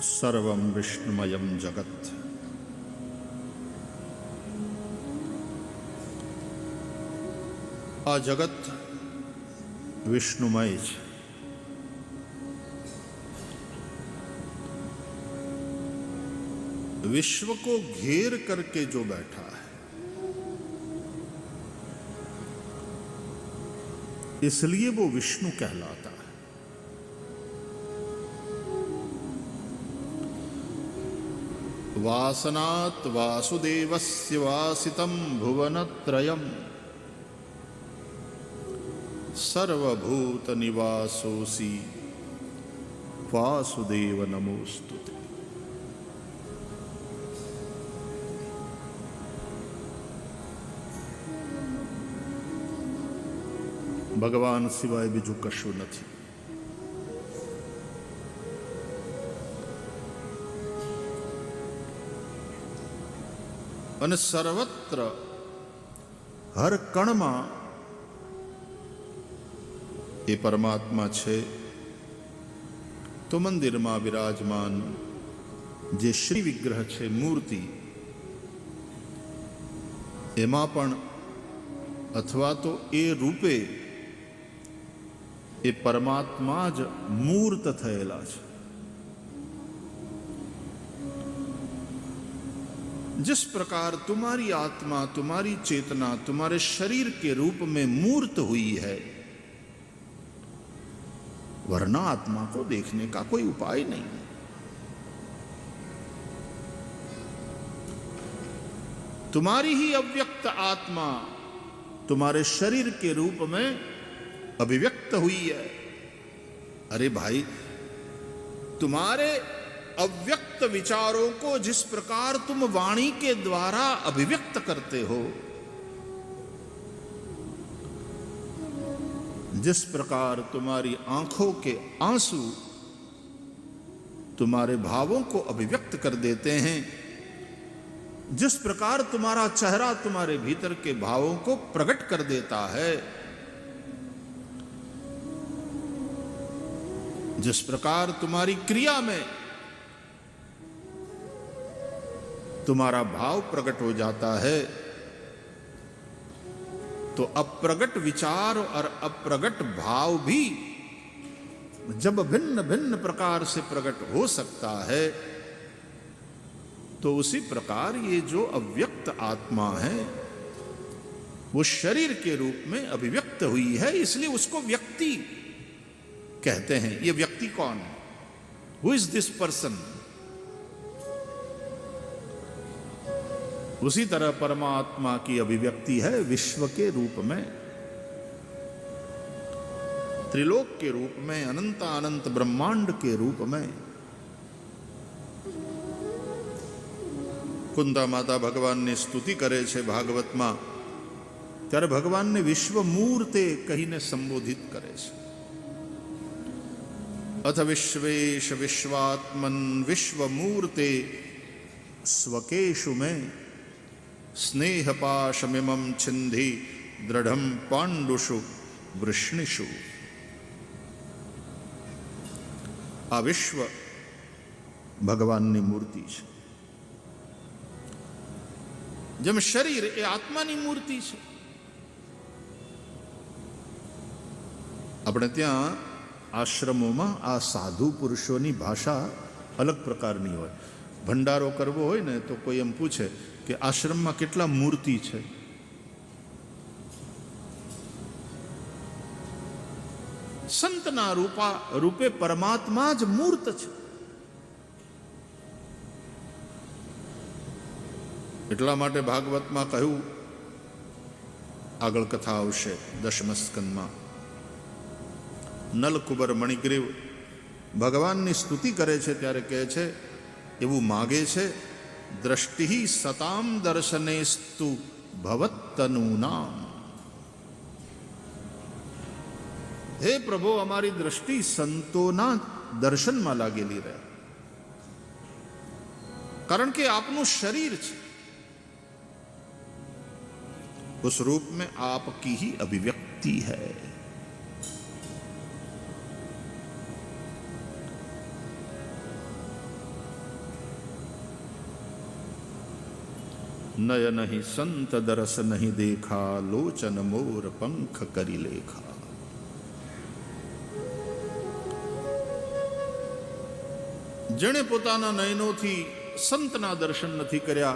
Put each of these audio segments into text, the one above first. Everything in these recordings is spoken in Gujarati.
सर्वं विष्णुमयं जगत्। आ जगत विष्णुमय है। विश्व को घेर करके जो बैठा है, इसलिए वो विष्णु कहलाता है। वासनात् वासुदेवस्य वासितं भुवनत्रयम् सर्वभूत निवासोऽसि वासुदेव नमोस्तुते। भगवान सिवाय बीजू कशु नहीं। અને સર્વત્ર હર કણમાં એ પરમાત્મા છે। તો મંદિરમાં વિરાજમાન જે શ્રી વિગ્રહ છે, મૂર્તિ, એમાં પણ અથવા તો એ રૂપે એ પરમાત્મા જ મૂર્ત થયેલા છે। जिस प्रकार तुम्हारी आत्मा, तुम्हारी चेतना तुम्हारे शरीर के रूप में मूर्त हुई है, वरना आत्मा को देखने का कोई उपाय नहीं है। तुम्हारी ही अव्यक्त आत्मा तुम्हारे शरीर के रूप में अभिव्यक्त हुई है। अरे भाई, तुम्हारे अव्यक्त विचारों को जिस प्रकार तुम वाणी के द्वारा अभिव्यक्त करते हो, जिस प्रकार तुम्हारी आंखों के आंसू तुम्हारे भावों को अभिव्यक्त कर देते हैं, जिस प्रकार तुम्हारा चेहरा तुम्हारे भीतर के भावों को प्रकट कर देता है, जिस प्रकार तुम्हारी क्रिया में तुम्हारा भाव प्रकट हो जाता है, तो अप्रगट विचार और अप्रगट भाव भी जब भिन्न भिन्न प्रकार से प्रकट हो सकता है, तो उसी प्रकार ये जो अव्यक्त आत्मा है वो शरीर के रूप में अभिव्यक्त हुई है, इसलिए उसको व्यक्ति कहते हैं। ये व्यक्ति कौन है? Who is this person? उसी तरह परमात्मा की अभिव्यक्ति है विश्व के रूप में, त्रिलोक के रूप में, अनंत अनंत ब्रह्मांड के रूप में। कुंदा माता भगवान ने स्तुति करे छे भागवत में, त्यारे भगवान ने विश्व मूर्ते कहीने संबोधित करे छे। अथ विश्वेश विश्वात्मन विश्व मूर्ते स्वकेशु में स्नेह पाशमिमं छिंधि दृढ़ं पांडुषु वृष्णिषु। आ विश्व भगवान की मूर्ति है। जब शरीर ए आत्मा की मूर्ति है। अपने त्या आश्रमों में आ साधु पुरुषों की भाषा अलग प्रकार की होय। भंडारो करवो होय ने तो कोई एम पूछे कि आश्रम में केटला मूर्ति है? संतना रूपे परमात्मा ज मूर्त है। એટલા માટે ભાગવતમાં કહ્યું, આગળ કથા આવશે 10મ સ્કંદમાં, નલકુબર મણિગ્રીવ ભગવાનની સ્તુતિ કરે છે ત્યારે કહે છે, એવું માગે છે, દ્રષ્ટિ સતામ દર્શનેસ્તુ ભવત્તનૂનામ। હે પ્રભુ, અમારી દ્રષ્ટિ સંતોના દર્શનમાં લાગેલી રહે, કારણ કે આપનું શરીર છે, उस रूप में आपकी ही अभिव्यक्ति है। नयन ही संत दरस नहीं देखा, लोचन मोर पंख करी लेखा। જેણે પોતાના નયનોથી સંતના દર્શન નથી કર્યા,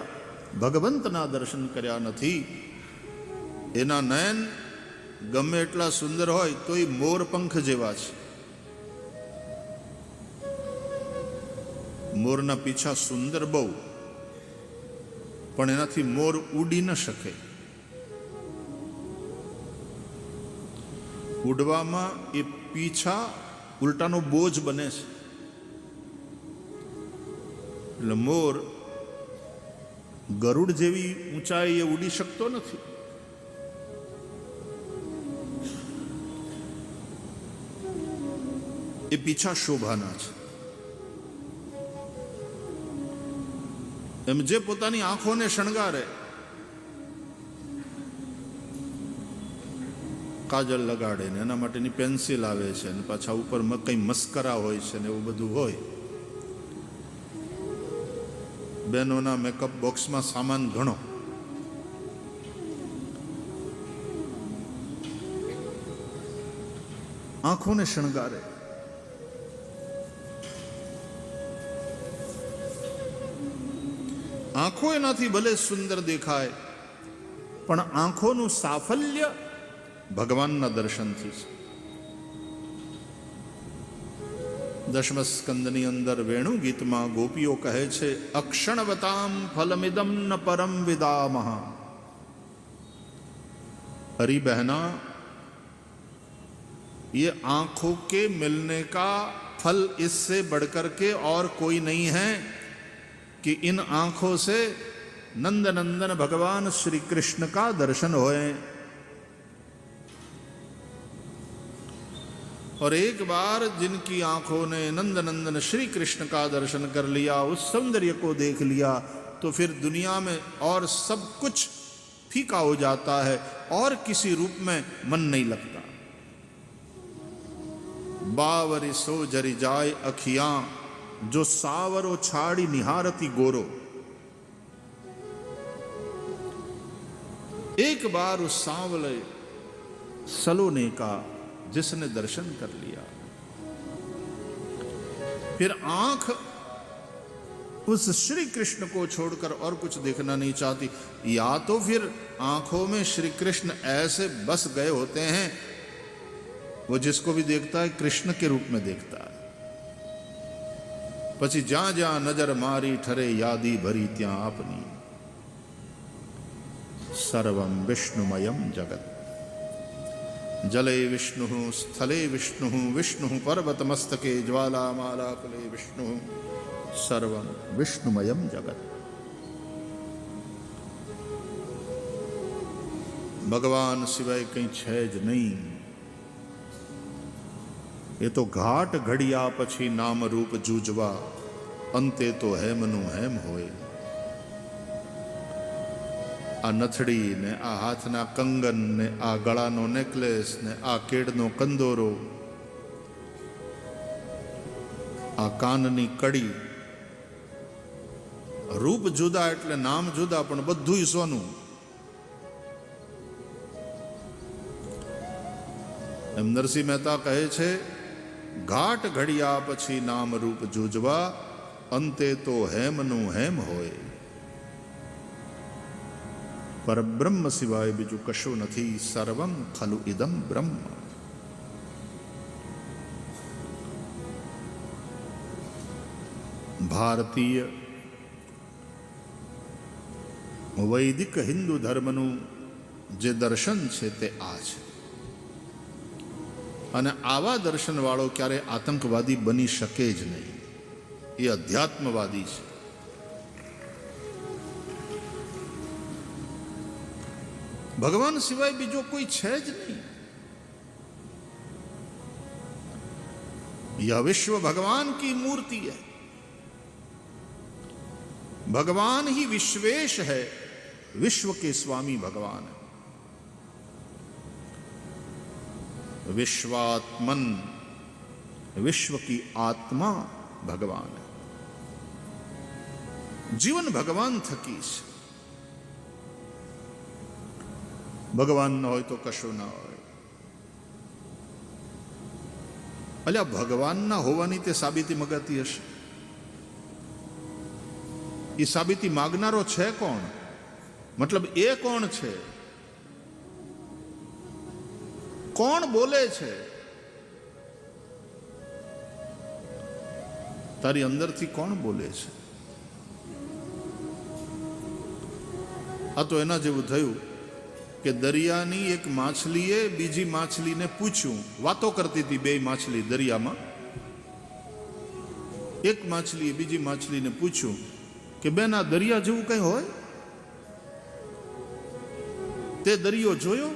ભગવંતના દર્શન કર્યા નથી, એના નયન ગમે એટલા સુંદર હોય તો એ મોરપંખ જેવા છે. મોરના પીછા સુંદર બહુ, પણ એનાથી મોર ઉડી ન શકે. ઉડવામાં એ પીછા ઉલટાનો બોજ બને છે. એટલે મોર ગરુડ જેવી ઊંચાઈ એ ઉડી શકતો નથી. એ પીછા શોભાના છે. એમ જે પોતાની આંખોને શણગારે, કાજલ લગાડે ને એના માટેની પેન્સિલ આવે છે ને પાછા ઉપર કઈ મસ્કરા હોય છે ને એવું બધું હોય. બહેનોના મેકઅપ બોક્સમાં સામાન ઘણો. આંખોને શણગારે. આંખો એનાથી ભલે સુંદર દેખાય, પણ આંખોનું સાફલ્ય ભગવાનના દર્શનથી છે. દશમ સ્કંદની અંદર વેણુ ગીતમાં ગોપીઓ કહે છે, અક્ષણવતામ ફલમિદમ ન પરમ વિદામહ. हरी बहना, ये आंखों के मिलने का फल इससे बढ़कर के और कोई नहीं है कि इन आंखों से नंद नंदन भगवान श्री कृष्ण का दर्शन होए. और एक बार जिनकी आंखों ने नंद नंदन श्री कृष्ण का दर्शन कर लिया, उस सौंदर्य को देख लिया, तो फिर दुनिया में और सब कुछ फीका हो जाता है और किसी रूप में मन नहीं लगता. बावरी सो जरी जाए अखियां, जो सावरो छाड़ी निहारती गोरो. एक बार उस सांवले सलोने का जिसने दर्शन कर लिया, फिर आंख उस श्री कृष्ण को छोड़कर और कुछ देखना नहीं चाहती. या तो फिर आंखों में श्री कृष्ण ऐसे बस गए होते हैं, वो जिसको भी देखता है कृष्ण के रूप में देखता है. પછી જ્યાં જ્યાં નજર મારી ઠરે યાદી ભરી ત્યાં આપની. સર્વમ વિષ્ણુમયમ જગત. जले विष्णु स्थले विष्णु विष्णु पर्वत मस्तके ज्वालामालाकुले विष्णु सर्वं विष्णुमयम जगत. भगवान सिवाय कहीं है ज नहीं. ये तो घाट घड़िया पछी नाम रूप जूझवा, अंते तो हेमनु हेम होए. आ नथड़ी ने आ हाथना कंगन ने आ गळानो नेकलेस ने आ केडनो कंदोरो, आ काननी कड़ी, रूप जुदा એટલે નામ જુદા, પણ બધુંય સોનું. એમ નરસિંહ મહેતા કહે છે, ઘાટ ઘડિયા પછી નામ રૂપ જૂજવા, અંતે તો હેમનું હેમ હોય. પર બ્રહ્મ સિવાય બીજું કશું નથી. સર્વમ ખલુ ઇદમ બ્રહ્મ. ભારતીય વૈદિક હિન્દુ ધર્મનું જે દર્શન છે તે આ છે. અને આવા દર્શનવાળો ક્યારે આતંકવાદી બની શકે જ નહીં. એ અધ્યાત્મવાદી છે. भगवान सिवाय बीजो कोई है ज नहीं. यह विश्व भगवान की मूर्ति है. भगवान ही विश्वेश है, विश्व के स्वामी भगवान है. विश्वात्मन, विश्व की आत्मा भगवान है. जीवन भगवान थकी છે. ભગવાન ન હોય તો કશું ના હોય. અલ્યા ભગવાનના હોવાની તે સાબિતી મગાતી હશે. એ સાબિતી માગનારો છે કોણ? મતલબ એ કોણ છે? કોણ બોલે છે? તારી અંદરથી કોણ બોલે છે? આ તો એના જેવું થયું કે દરિયાની એક માછલીએ બીજી માછલીને પૂછ્યું. વાતો કરતી હતી બે માછલી દરિયામાં. એક માછલીએ બીજી માછલીને પૂછ્યું કે બેન, આ દરિયા જેવું કઈ હોય? તે દરિયો જોયો?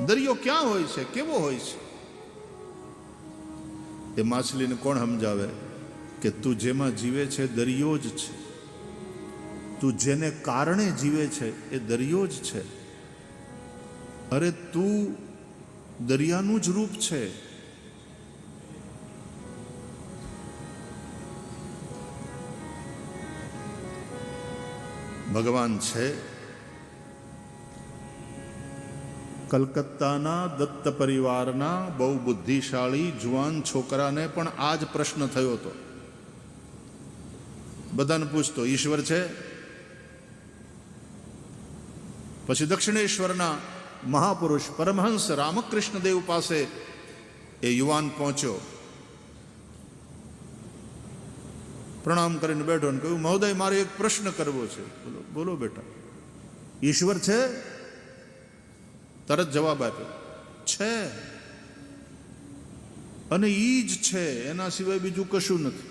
દરિયો ક્યાં હોય છે? કેવો હોય છે? એ માછલીને કોણ સમજાવે કે તું જેમાં જીવે છે દરિયો જ છે. તું જેને કારણે જીવે છે એ દરિયો જ છે. અરે તું દરિયાનું જ રૂપ છે. ભગવાન છે. કલકત્તાના દત્ત પરિવારના બહુ બુદ્ધિશાળી જુવાન છોકરાને પણ આ જ પ્રશ્ન થયો હતો. બધાને પૂછતો, ઈશ્વર છે? પછી દક્ષિણેશ્વરના મહાપુરુષ પરમહંસ રામકૃષ્ણ દેવ પાસે એ યુવાન પહોંચ્યો. પ્રણામ કરીને બેઠો અને કહ્યું, મહોદય, મારે એક પ્રશ્ન કરવો છે. બોલો બોલો બેટા. ઈશ્વર છે? તરત જવાબ આપ્યો, છે. અને ઈ જ છે, એના સિવાય બીજું કશું નથી.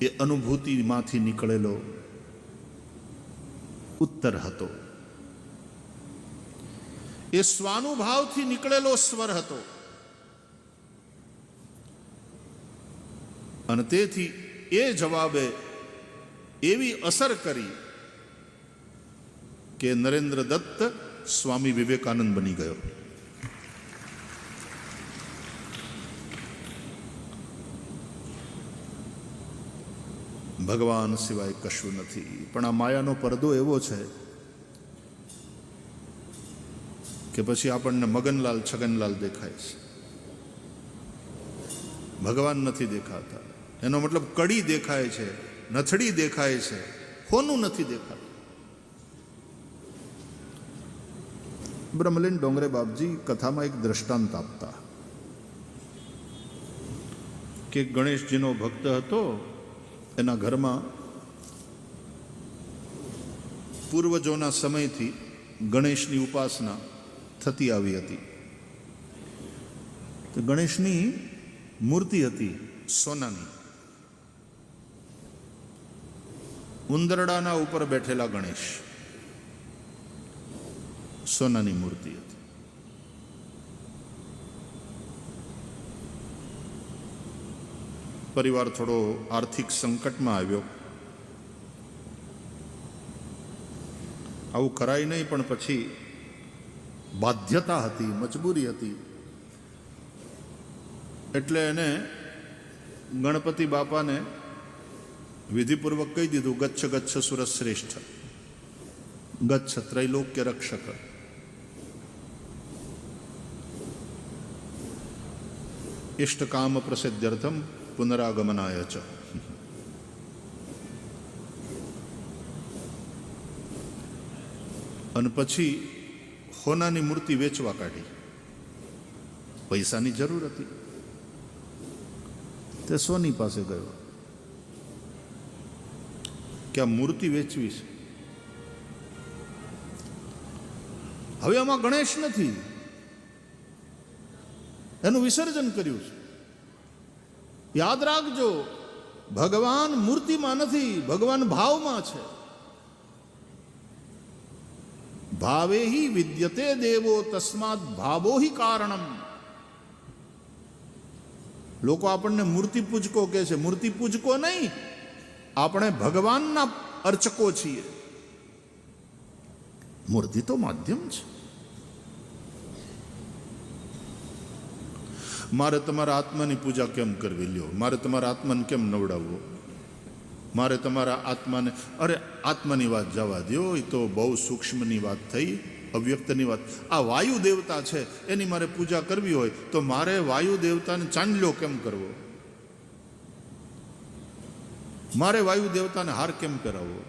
એ અનુભૂતિમાંથી નીકળેલો ઉત્તર હતો. એ સ્વાનુભાવથી નીકળેલો સ્વર હતો. અને તેથી એ જવાબે એવી અસર કરી કે નરેન્દ્ર દત્ત સ્વામી વિવેકાનંદ બની ગયો. ભગવાન સિવાય કશું નથી. પણ આ માયાનો પડદો એવો છે કે પછી આપણને મગનલાલ છગનલાલ દેખાય છે, ભગવાન નથી દેખાતા. એનો મતલબ કડી દેખાય છે, નથડી દેખાય છે, હોનું નથી દેખાતું. બ્રહ્મલીન ડોંગરે બાપજી કથામાં એક દ્રષ્ટાંત આપતા કે ગણેશજીનો ભક્ત હતો. એના ઘરમાં પૂર્વજોના સમયથી ગણેશની ઉપાસના થતી આવી હતી. તો ગણેશની મૂર્તિ હતી સોનાની. ઉંદરડાના ઉપર બેઠેલા ગણેશ, સોનાની મૂર્તિ હતી. પરિવાર થોડો આર્થિક સંકટમાં આવ્યો. આવું કરાય નહીં, પણ પછી બાધ્યતા હતી, મજબૂરી હતી. એટલે એને ગણપતિ બાપાને વિધિપૂર્વક કહી દીધું, ગચ્છ ગચ્છ સુરશ્રેષ્ઠ, ગચ્છ ત્રૈલોક્ય રક્ષક. ઇષ્ટકામ પ્રસિદ્ધ્યર્થમ પુનરાગમનાય ચ. અને પછી હોનાની મૂર્તિ વેચવા કાઢી. પૈસાની જરૂર હતી. તે સોની પાસે ગયો કે આ મૂર્તિ વેચવી છે. હવે આમાં ગણેશ નથી, એનું વિસર્જન કર્યું છે. યાદ રાખજો, ભગવાન મૂર્તિમાં નથી, ભગવાન ભાવમાં છે. ભાવે હિ વિદ્યતે દેવો તસ્માત ભાવો હિ કારણમ. લોકો આપણને મૂર્તિ પૂજકો કહે છે. મૂર્તિ પૂજકો નહીં, આપણે ભગવાનના અર્ચકો છીએ. મૂર્તિ તો માધ્યમ છે. મારે તમારા આત્માની પૂજા કેમ કરવી? લ્યો, મારે તમારા આત્માને કેમ નવડાવવો? મારે તમારા આત્માને, અરે આત્માની વાત જવા દો, એ તો બહુ સૂક્ષ્મની વાત થઈ, અવ્યક્તની વાત. આ વાયુ દેવતા છે એની મારે પૂજા કરવી હોય તો મારે વાયુ દેવતાને ચાંદલો કેમ કરવો? મારે વાયુ દેવતાને હાર કેમ કરાવવો?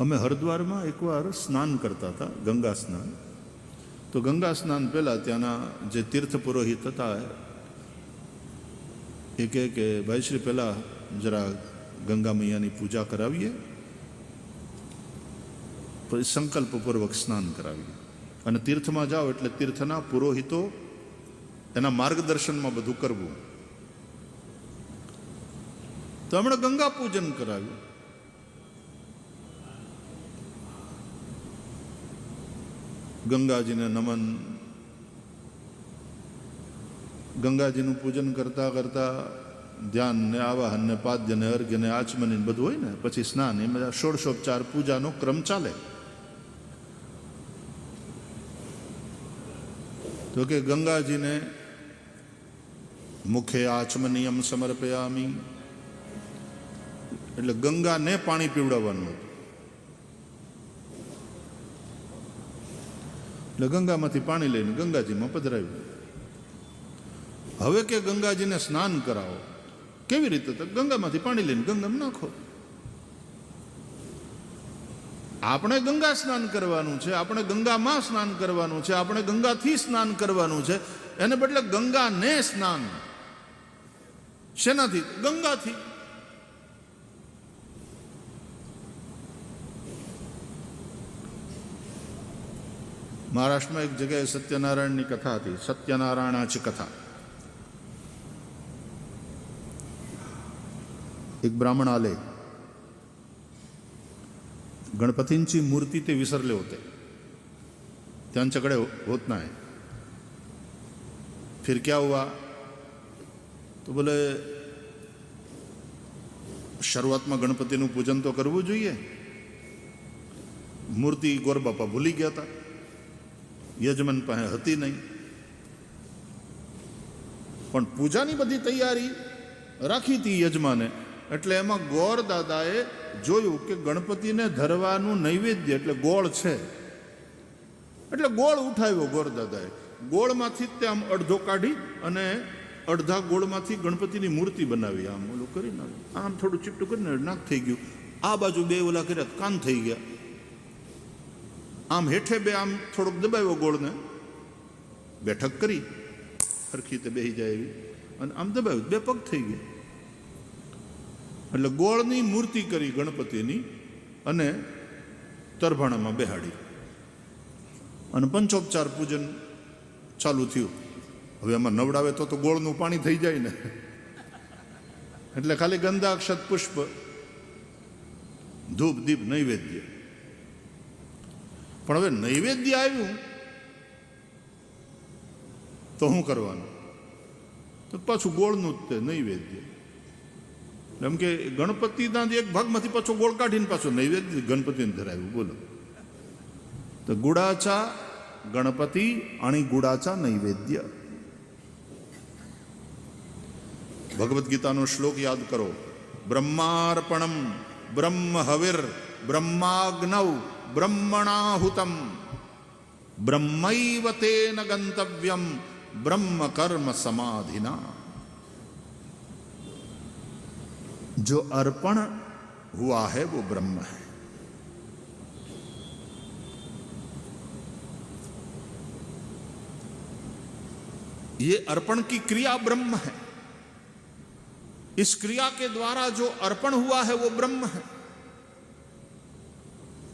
અમે હરિદ્વારમાં એકવાર સ્નાન કરતા હતા, ગંગા સ્નાન. તો ગંગા સ્નાન પહેલાં ત્યાંના જે તીર્થ પુરોહિત હતા એ કહે કે ભાઈ શ્રી પહેલાં જરા ગંગા મૈયાની પૂજા કરાવીએ, પછી સંકલ્પપૂર્વક સ્નાન કરાવીએ. અને તીર્થમાં જાઓ એટલે તીર્થના પુરોહિતો એના માર્ગદર્શનમાં બધું કરવું. તો હમણે ગંગા પૂજન કરાવ્યું. ગંગાજીને નમન, ગંગાજીનું પૂજન કરતા કરતા ધ્યાન ને આવાહન ને પાદ્ય ને અર્ઘ્ય ને આચમની બધું હોય ને, પછી સ્નાન, એમાં ષોડશોપચાર પૂજાનો ક્રમ ચાલે. તો કે ગંગાજીને મુખે આચમનિયમ સમર્પયામી, એટલે ગંગાને પાણી પીવડાવવાનું હતું. એટલે ગંગામાંથી પાણી લઈને ગંગાજીમાં પધરાવ્યું. હવે કે ગંગાજીને સ્નાન કરાવો. કેવી રીતે? તો ગંગામાંથી પાણી લઈને ગંગામાં નાખો. આપણે ગંગા સ્નાન કરવાનું છે, આપણે ગંગામાં સ્નાન કરવાનું છે, આપણે ગંગાથી સ્નાન કરવાનું છે. એને બદલે ગંગાને સ્નાન. શેનાથી? ગંગાથી. મહારાષ્ટ્રમાં એક જગ્યાએ સત્યનારાયણની કથા હતી, સત્યનારાયણાची કથા. एक ब्राह्मण आले, गणपतींची मूर्ती ते विसरले होते, त्यांच्याकडे होत नाही. फिर क्या हुआ? तो बोले શરૂઆતમાં ગણપતિનું પૂજન તો કરવું જોઈએ. મૂર્તિ ગોરબાપા ભૂલી ગયા હતા, યજમાન પાસે હતી નહીં. પણ પૂજાની બધી તૈયારી રાખી હતી યજમાને. એટલે એમાં ગોર દાદાએ જોયું કે ગણપતિને ધરવાનું નૈવેદ્ય એટલે ગોળ છે. એટલે ગોળ ઉઠાવ્યો ગોર દાદાએ. ગોળમાંથી તે આમ અડધો કાઢી અને અડધા ગોળમાંથી ગણપતિની મૂર્તિ બનાવી. આમ ઓલું કરીને આમ થોડું ચીપટું કરીને નાક થઈ ગયું. આ બાજુ બે ઓલા કર્યા, કાન થઈ ગયા. આમ હેઠે બે આમ થોડોક દબાવ્યો ગોળને, બેઠક કરી સરખી રીતે બેસી જાય એવી, અને આમ દબાવ્યું, બે પગ થઈ ગયા. એટલે ગોળની મૂર્તિ કરી ગણપતિની અને તરભાણામાં બેહાડી અને પંચોપચાર પૂજન ચાલુ થયું. હવે એમાં નવડાવે તો ગોળનું પાણી થઈ જાય ને, એટલે ખાલી ગંધાક્ષત પુષ્પ, ધૂપ દીપ નૈવેદ્ય. પણ હવે નૈવેદ્ય આવ્યું તો શું કરવાનું? તો પાછું ગોળનું જ તે નૈવેદ્ય. એમ કે ગણપતિના એક ભાગમાંથી પાછો ગોળ કાઢીને પાછો નૈવેદ્ય ગણપતિને ધરાવ્યું. બોલો, તો ગુડાચા ગણપતિ અને ગુડાચા નૈવેદ્ય. ભગવદ્ ગીતાનો શ્લોક યાદ કરો. બ્રહ્માર્પણમ બ્રહ્મ હવિર બ્રહ્માગ્નૌ બ્રહ્મણાહુતમ બ્રહ્મૈવ તેન ગંતવ્યમ બ્રહ્મ કર્મ સમાધિના. जो अर्पण हुआ है वो ब्रह्म है. ये अर्पण की क्रिया ब्रह्म है. इस क्रिया के द्वारा जो अर्पण हुआ है वो ब्रह्म है.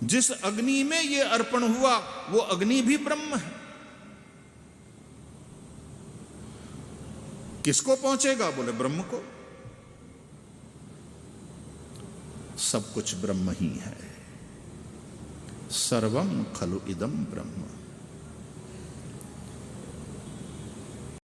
जिस अग्नि में ये अर्पण हुआ वो अग्नि भी ब्रह्म है. किसको पहुंचेगा? बोले ब्रह्म को. सब कुछ ब्रह्म ही है. सर्वम खलु इदम ब्रह्म.